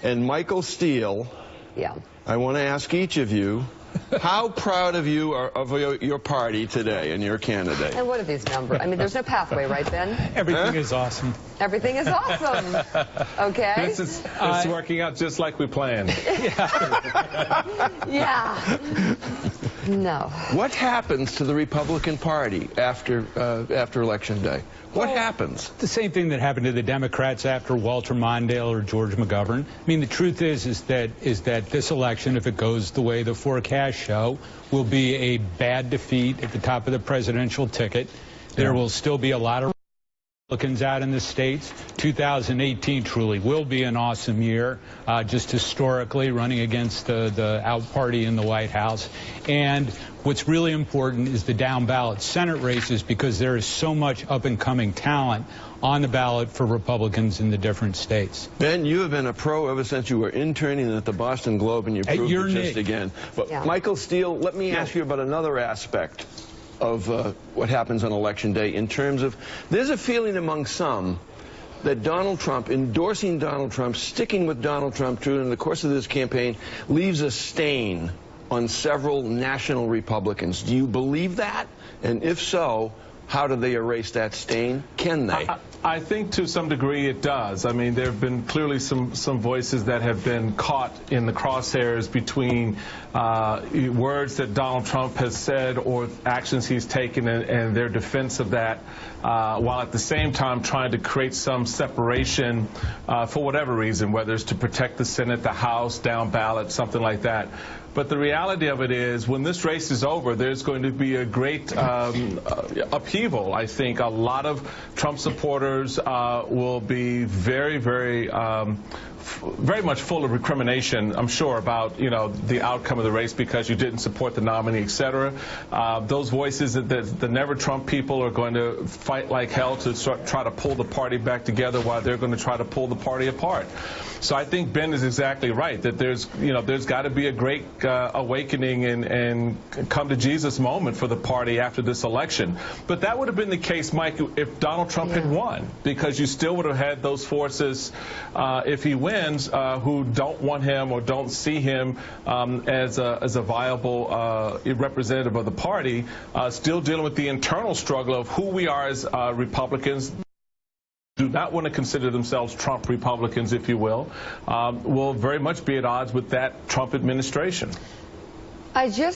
and Michael Steele. Yeah. I want to ask each of you, how proud of you are of your party today and your candidate? And what are these numbers? I mean, there's no pathway, right, Ben? Everything is awesome. Everything is awesome. Okay. It's working out just like we planned. Yeah. No. What happens to the Republican Party after Election Day? What happens? The same thing that happened to the Democrats after Walter Mondale or George McGovern. I mean, the truth is that this election, if it goes the way the forecasts show, will be a bad defeat at the top of the presidential ticket. There will still be a lot of Republicans out in the states. 2018 truly will be an awesome year, just historically running against the out party in the White House. And what's really important is the down ballot Senate races, because there is so much up and coming talent on the ballot for Republicans in the different states. Ben, you have been a pro ever since you were interning at the Boston Globe, and you proved it just again. But Michael Steele, let me ask you about another aspect of what happens on Election Day in terms of, there's a feeling among some that Donald Trump, endorsing Donald Trump, sticking with Donald Trump during the course of this campaign, leaves a stain on several national Republicans. Do you believe that? And if so, how do they erase that stain? Can they? I think to some degree it does. I mean, there have been clearly some voices that have been caught in the crosshairs between words that Donald Trump has said or actions he's taken and their defense of that, while at the same time trying to create some separation for whatever reason, whether it's to protect the Senate, the House, down ballot, something like that. But the reality of it is, when this race is over, there's going to be a great upheaval. I think a lot of Trump supporters will be very much full of recrimination, I'm sure, about, the outcome of the race because you didn't support the nominee, etc. Those voices, the Never Trump people, are going to fight like hell to try to pull the party back together while they're going to try to pull the party apart. So I think Ben is exactly right, that there's got to be a great awakening and come to Jesus moment for the party after this election. But that would have been the case, Mike, if Donald Trump had won, because you still would have had those forces, if he wins, who don't want him or don't see him as a viable representative of the party, still dealing with the internal struggle of who we are as Republicans. Do not want to consider themselves Trump Republicans, if you will very much be at odds with that Trump administration. I just